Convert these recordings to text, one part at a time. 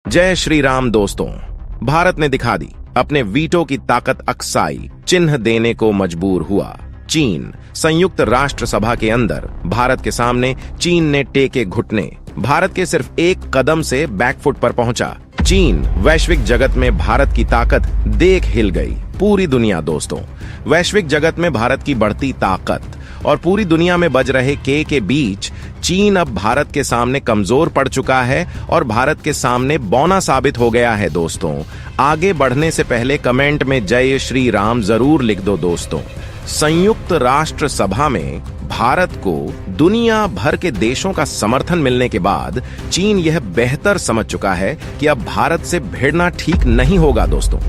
जय श्री राम दोस्तों। भारत ने दिखा दी अपने वीटो की ताकत। अक्साई चिन्ह देने को मजबूर हुआ चीन। संयुक्त राष्ट्र सभा के अंदर भारत के सामने चीन ने टेके घुटने। भारत के सिर्फ एक कदम से बैकफुट पर पहुंचा चीन। वैश्विक जगत में भारत की ताकत देख हिल गई पूरी दुनिया। दोस्तों, वैश्विक जगत में भारत की बढ़ती ताकत और पूरी दुनिया में बज रहे के बीच चीन अब भारत के सामने कमजोर पड़ चुका है और भारत के सामने बौना साबित हो गया है। दोस्तों, आगे बढ़ने से पहले कमेंट में जय श्री राम जरूर लिख दो। दोस्तों, संयुक्त राष्ट्र सभा में भारत को दुनिया भर के देशों का समर्थन मिलने के बाद चीन यह बेहतर समझ चुका है कि अब भारत से भिड़ना ठीक नहीं होगा। दोस्तों,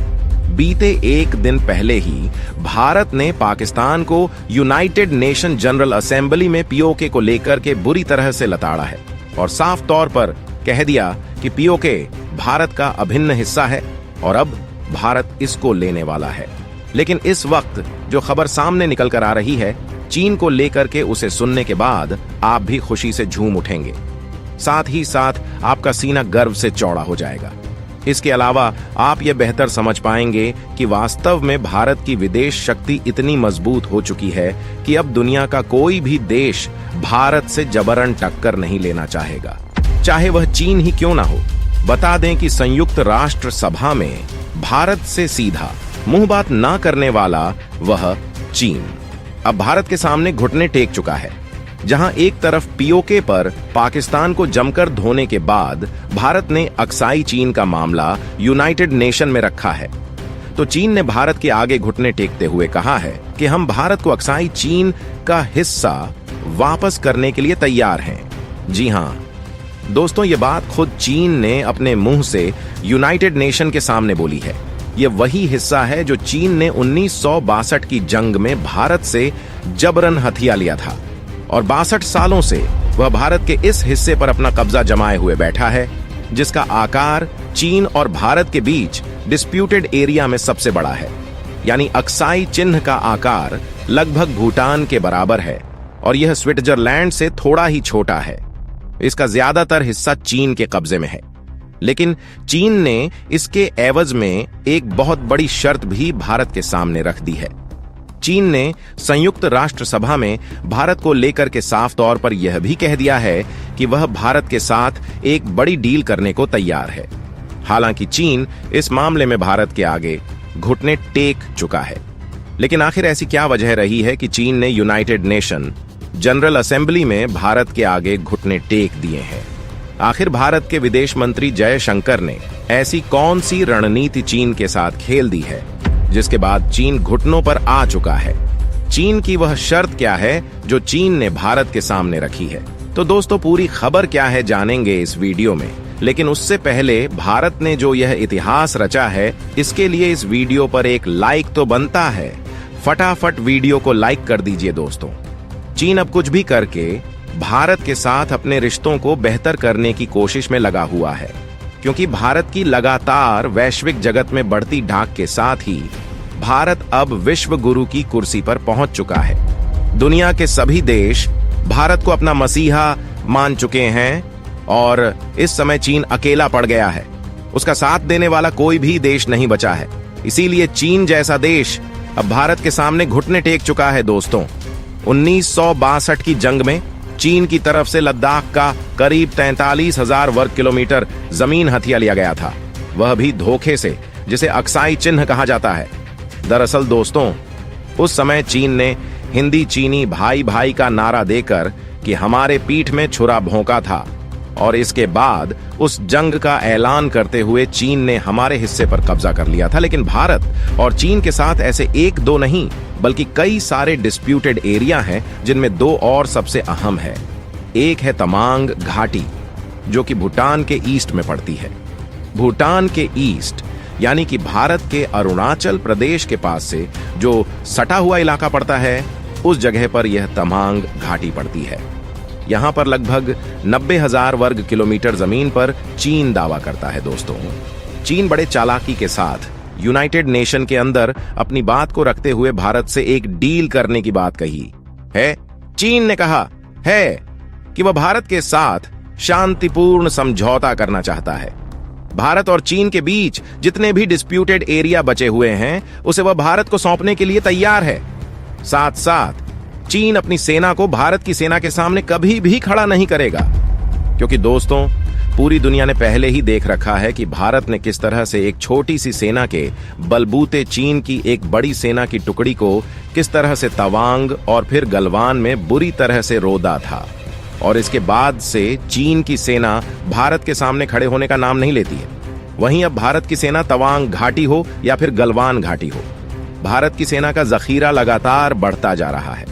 बीते एक दिन पहले ही भारत ने पाकिस्तान को यूनाइटेड नेशन जनरल असेंबली में पीओके को लेकर के बुरी तरह से लताड़ा है और साफ तौर पर कह दिया कि पीओके भारत का अभिन्न हिस्सा है और अब भारत इसको लेने वाला है। लेकिन इस वक्त जो खबर सामने निकल कर आ रही है चीन को लेकर के, उसे सुनने के बाद आप भी खुशी से झूम उठेंगे। साथ ही साथ आपका सीना गर्व से चौड़ा हो जाएगा। इसके अलावा आप यह बेहतर समझ पाएंगे कि वास्तव में भारत की विदेश शक्ति इतनी मजबूत हो चुकी है कि अब दुनिया का कोई भी देश भारत से जबरन टक्कर नहीं लेना चाहेगा, चाहे वह चीन ही क्यों ना हो। बता दें कि संयुक्त राष्ट्र सभा में भारत से सीधा मुंह बात ना करने वाला वह चीन अब भारत के सामने घुटने टेक चुका है। जहां एक तरफ पीओके पर पाकिस्तान को जमकर धोने के बाद भारत ने अक्साई चीन का मामला यूनाइटेड नेशन में रखा है, तो चीन ने भारत के आगे घुटने टेकते हुए कहा है कि हम भारत को अक्साई चीन का हिस्सा वापस करने के लिए तैयार हैं। जी हां दोस्तों, ये बात खुद चीन ने अपने मुंह से यूनाइटेड नेशन के सामने बोली है। यह वही हिस्सा है जो चीन ने 1962 की जंग में भारत से जबरन हथिया लिया था और 62 सालों से वह भारत के इस हिस्से पर अपना कब्जा जमाए हुए बैठा है, जिसका आकार चीन और भारत के बीच डिस्प्यूटेड एरिया में सबसे बड़ा है। यानी अक्साई चिन्ह का आकार लगभग भूटान के बराबर है और यह स्विट्जरलैंड से थोड़ा ही छोटा है। इसका ज्यादातर हिस्सा चीन के कब्जे में है, लेकिन चीन ने इसके एवज में एक बहुत बड़ी शर्त भी भारत के सामने रख दी है। चीन ने संयुक्त राष्ट्र सभा में भारत को लेकर के साफ तौर पर यह भी कह दिया है कि वह भारत के साथ एक बड़ी डील करने को तैयार है। हालांकि चीन इस मामले में भारत के आगे घुटने टेक चुका है, लेकिन आखिर ऐसी क्या वजह रही है कि चीन ने यूनाइटेड नेशन जनरल असेंबली में भारत के आगे घुटने टेक दिए हैं? आखिर भारत के विदेश मंत्री जयशंकर ने ऐसी कौन सी रणनीति चीन के साथ खेल दी है जिसके बाद चीन घुटनों पर आ चुका है? चीन की वह शर्त क्या है जो चीन ने भारत के सामने रखी है? तो दोस्तों, पूरी खबर क्या है जानेंगे इस वीडियो में, लेकिन उससे पहले भारत ने जो यह इतिहास रचा है इसके लिए इस वीडियो पर एक लाइक तो बनता है। फटाफट वीडियो को लाइक कर दीजिए। दोस्तों, चीन अब कुछ भी करके भारत के साथ अपने रिश्तों को बेहतर करने की कोशिश में लगा हुआ है, क्योंकि भारत की लगातार वैश्विक जगत में बढ़ती ढाक के साथ ही भारत अब विश्व गुरु की कुर्सी पर पहुंच चुका है। दुनिया के सभी देश भारत को अपना मसीहा मान चुके हैं और इस समय चीन अकेला पड़ गया है। उसका साथ देने वाला कोई भी देश नहीं बचा है। इसीलिए चीन जैसा देश अब भारत के सामने घुटने टेक चुका है। दोस्तों, 1962 की जंग में चीन की तरफ से लद्दाख का करीब 43,000 वर्ग किलोमीटर जमीन हथिया लिया गया था, वह भी धोखे से, जिसे अक्साई चिन्ह कहा जाता है। दरअसल दोस्तों, उस समय चीन ने हिंदी चीनी भाई भाई का नारा देकर कि हमारे पीठ में छुरा भोंका था और इसके बाद उस जंग का ऐलान करते हुए चीन ने हमारे हिस्से पर कब्जा कर लिया था। लेकिन भारत और चीन के साथ ऐसे एक दो नहीं बल्कि कई सारे डिस्प्यूटेड एरिया हैं, जिनमें दो और सबसे अहम है। एक है तमांग घाटी, जो कि भूटान के ईस्ट में पड़ती है। भूटान के ईस्ट यानी कि भारत के अरुणाचल प्रदेश के पास से जो सटा हुआ इलाका पड़ता है, उस जगह पर यह तमांग घाटी पड़ती है। यहां पर लगभग 90,000 वर्ग किलोमीटर जमीन पर चीन दावा करता है। दोस्तों, चीन बड़े चालाकी के साथ यूनाइटेड नेशन के अंदर अपनी बात को रखते हुए भारत से एक डील करने की बात कही है। चीन ने कहा है कि वह भारत के साथ शांतिपूर्ण समझौता करना चाहता है। भारत और चीन के बीच जितने भी डिस्प्यूटेड एरिया बचे हुए हैं उसे वह भारत को सौंपने के लिए तैयार है। साथ साथ चीन अपनी सेना को भारत की सेना के सामने कभी भी खड़ा नहीं करेगा, क्योंकि दोस्तों पूरी दुनिया ने पहले ही देख रखा है कि भारत ने किस तरह से एक छोटी सी सेना के बलबूते चीन की एक बड़ी सेना की टुकड़ी को किस तरह से तवांग और फिर गलवान में बुरी तरह से रोदा था। और इसके बाद से चीन की सेना भारत के सामने खड़े होने का नाम नहीं लेती है। वहीं अब भारत की सेना तवांग घाटी हो या फिर गलवान घाटी हो, भारत की सेना का जखीरा लगातार बढ़ता जा रहा है।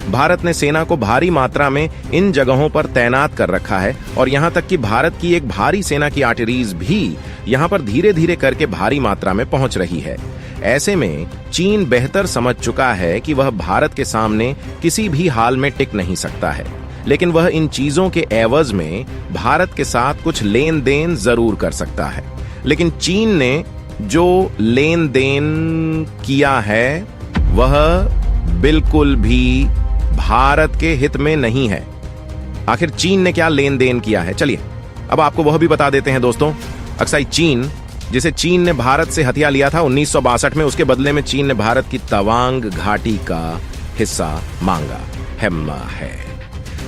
भारत ने सेना को भारी मात्रा में इन जगहों पर तैनात कर रखा है और यहां तक कि भारत की एक भारी सेना की आर्टिलरीज भी यहां पर धीरे धीरे करके भारी मात्रा में पहुंच रही है। ऐसे में चीन बेहतर समझ चुका है कि वह भारत के सामने किसी भी हाल में टिक नहीं सकता है, लेकिन वह इन चीजों के एवज में भारत के साथ कुछ लेन देन जरूर कर सकता है। लेकिन चीन ने जो लेन देन किया है वह बिल्कुल भी भारत के हित में नहीं है। आखिर चीन ने क्या लेन देन किया है, चलिए अब आपको वह भी बता देते हैं दोस्तों। अक्साई चीन, जिसे चीन ने भारत से हथिया लिया था 1962 में, उसके बदले में चीन ने भारत की तवांग घाटी का हिस्सा मांगा है।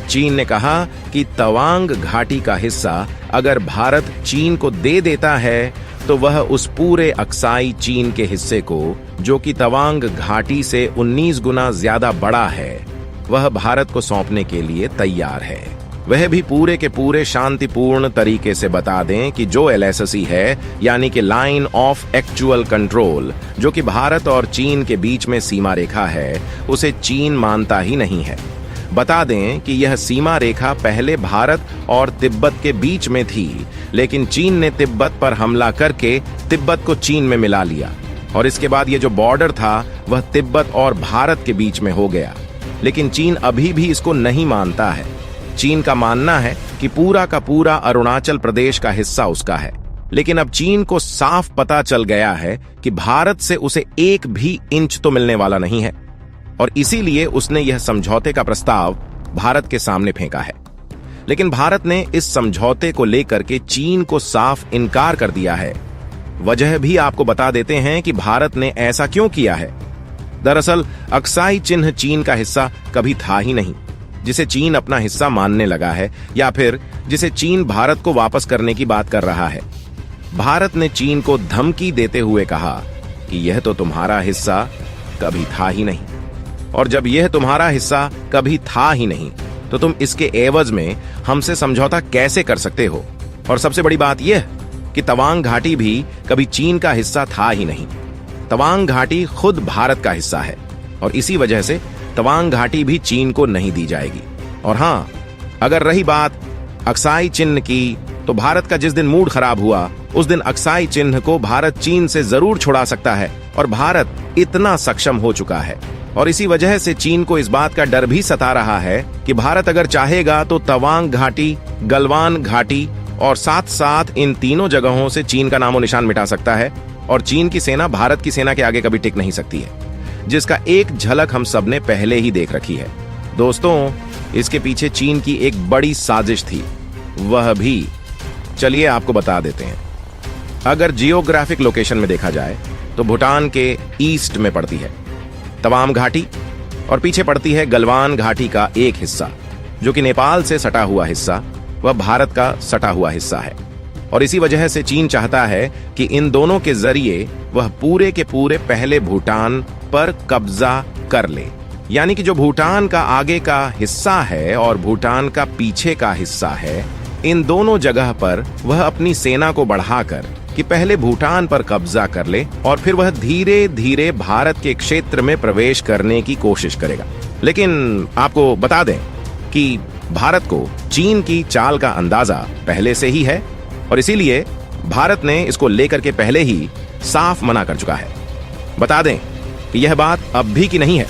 चीन ने कहा कि तवांग घाटी का हिस्सा अगर भारत चीन को दे देता है तो वह उस पूरे अक्साई चीन के हिस्से को, जो कि तवांग घाटी से 19 गुना ज्यादा बड़ा है, वह भारत को सौंपने के लिए तैयार है। वह भी पूरे के पूरे शांतिपूर्ण तरीके से बता दें कि जो एलएससी है, यानी कि लाइन ऑफ एक्चुअल कंट्रोल, जो कि भारत और चीन के बीच में सीमा रेखा है, उसे चीन मानता ही नहीं है। बता दें कि यह सीमा रेखा पहले भारत और तिब्बत के बीच में थी, लेकिन चीन ने तिब्बत पर हमला करके तिब्बत को चीन में मिला लिया और इसके बाद यह जो बॉर्डर था वह तिब्बत और भारत के बीच में हो गया। लेकिन चीन अभी भी इसको नहीं मानता है। चीन का मानना है कि पूरा का पूरा अरुणाचल प्रदेश का हिस्सा उसका है, लेकिन अब चीन को साफ पता चल गया है कि भारत से उसे एक भी इंच तो मिलने वाला नहीं है और इसीलिए उसने यह समझौते का प्रस्ताव भारत के सामने फेंका है। लेकिन भारत ने इस समझौते को लेकर के चीन को साफ इनकार कर दिया है। वजह भी आपको बता देते हैं कि भारत ने ऐसा क्यों किया है। दरअसल अक्साई चिन्ह चीन का हिस्सा कभी था ही नहीं, जिसे चीन अपना हिस्सा मानने लगा है, या फिर जिसे चीन भारत को वापस करने की बात कर रहा है। भारत ने चीन को धमकी देते हुए कहा कि यह तो तुम्हारा हिस्सा कभी था ही नहीं, और जब यह तुम्हारा हिस्सा कभी था ही नहीं तो तुम इसके एवज में हमसे समझौता कैसे कर सकते हो। और सबसे बड़ी बात यह कि तवांग घाटी भी कभी चीन का हिस्सा था ही नहीं। तवांग घाटी खुद भारत का हिस्सा है और इसी वजह से तवांग घाटी भी चीन को नहीं दी जाएगी। और हां, अगर रही बात अक्साई चिन्ह की, तो भारत का जिस दिन मूड खराब हुआ उस दिन अक्साई चिन्ह को भारत चीन से जरूर छुड़ा सकता है और भारत इतना सक्षम हो चुका है। और इसी वजह से चीन को इस बात का डर भी सता रहा है कि भारत अगर चाहेगा तो तवांग घाटी, गलवान घाटी और साथ साथ इन तीनों जगहों से चीन का नामो निशान मिटा सकता है और चीन की सेना भारत की सेना के आगे कभी टिक नहीं सकती है, जिसका एक झलक हम सबने पहले ही देख रखी है। दोस्तों, इसके पीछे चीन की एक बड़ी साजिश थी, वह भी चलिए आपको बता देते हैं। अगर जियोग्राफिक लोकेशन में देखा जाए तो भूटान के ईस्ट में पड़ती है तवांग घाटी और पीछे पड़ती है गलवान घाटी का एक हिस्सा, जो कि नेपाल से सटा हुआ हिस्सा, वह भारत का सटा हुआ हिस्सा है। और इसी वजह से चीन चाहता है कि इन दोनों के जरिए वह पूरे के पूरे पहले भूटान पर कब्जा कर ले, यानी कि जो भूटान का आगे का हिस्सा है और भूटान का पीछे का हिस्सा है, इन दोनों जगह पर वह अपनी सेना को बढ़ाकर कि पहले भूटान पर कब्जा कर ले और फिर वह धीरे धीरे भारत के क्षेत्र में प्रवेश करने की कोशिश करेगा। लेकिन आपको बता दें कि भारत को चीन की चाल का अंदाजा पहले से ही है और इसीलिए भारत ने इसको लेकर के पहले ही साफ मना कर चुका है। बता दें कि यह बात अब भी की नहीं है,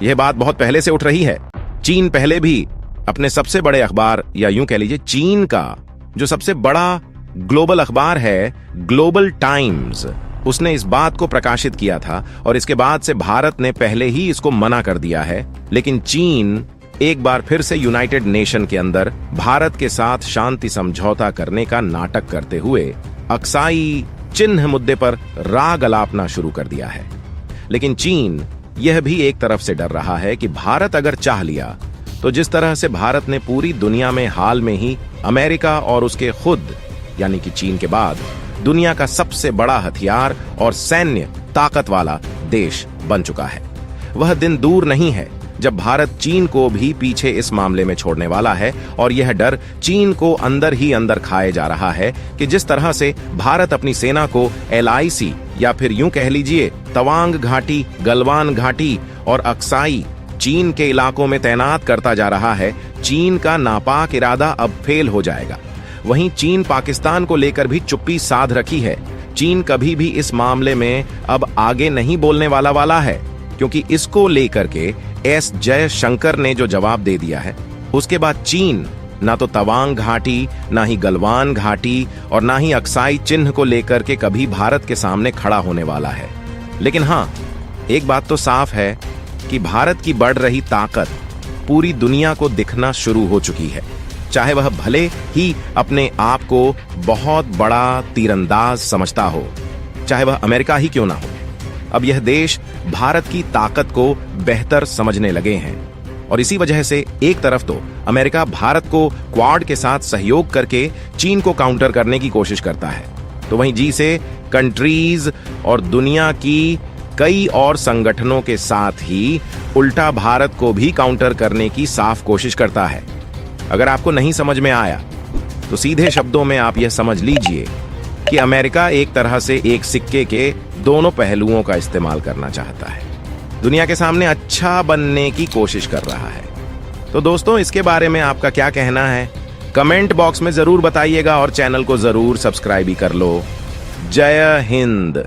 यह बात बहुत पहले से उठ रही है। चीन पहले भी अपने सबसे बड़े अखबार, या यूं कह लीजिए चीन का जो सबसे बड़ा ग्लोबल अखबार है ग्लोबल टाइम्स, उसने इस बात को प्रकाशित किया था और इसके बाद से भारत ने पहले ही इसको मना कर दिया है। लेकिन चीन एक बार फिर से यूनाइटेड नेशन के अंदर भारत के साथ शांति समझौता करने का नाटक करते हुए अक्साई चिन्ह मुद्दे पर राग अलापना शुरू कर दिया है। लेकिन चीन यह भी एक तरफ से डर रहा है कि भारत अगर चाह लिया तो जिस तरह से भारत ने पूरी दुनिया में हाल में ही अमेरिका और उसके खुद यानी कि चीन के बाद दुनिया का सबसे बड़ा हथियार और सैन्य ताकत वाला देश बन चुका है, वह दिन दूर नहीं है जब भारत चीन को भी पीछे इस मामले में छोड़ने वाला है। और यह डर चीन को अंदर ही अंदर खाए जा रहा है कि जिस तरह से भारत अपनी सेना को LIC या फिर यूं कह लीजिए तवांग घाटी, गलवान घाटी और अक्साई चीन के इलाकों में तैनात करता जा रहा है, चीन का नापाक इरादा अब फेल हो जाएगा। वहीं चीन पाकिस्तान को लेकर भी चुप्पी साध रखी है। चीन कभी भी इस मामले में अब आगे नहीं बोलने वाला है, क्योंकि इसको लेकर के S जयशंकर ने जो जवाब दे दिया है, उसके बाद चीन ना तो तवांग घाटी, ना ही गलवान घाटी और ना ही अक्साई चिन्ह को लेकर के कभी भारत के सामने खड़ा होने वाला है। लेकिन हां, एक बात तो साफ है कि भारत की बढ़ रही ताकत पूरी दुनिया को दिखना शुरू हो चुकी है, चाहे वह भले ही अपने आप को बहुत बड़ा तीरंदाज समझता हो, चाहे वह अमेरिका ही क्यों ना हो। अब यह देश भारत की ताकत को बेहतर समझने लगे हैं और इसी वजह से एक तरफ तो अमेरिका भारत को क्वाड के साथ सहयोग करके चीन को काउंटर करने की कोशिश करता है, तो वहीं G7 कंट्रीज और दुनिया की कई और संगठनों के साथ ही उल्टा भारत को भी काउंटर करने की साफ कोशिश करता है। अगर आपको नहीं समझ में आया तो सीधे शब्दों में आप यह समझ लीजिए कि अमेरिका एक तरह से एक सिक्के के दोनों पहलुओं का इस्तेमाल करना चाहता है, दुनिया के सामने अच्छा बनने की कोशिश कर रहा है। तो दोस्तों, इसके बारे में आपका क्या कहना है कमेंट बॉक्स में जरूर बताइएगा और चैनल को जरूर सब्सक्राइब भी कर लो। जय हिंद।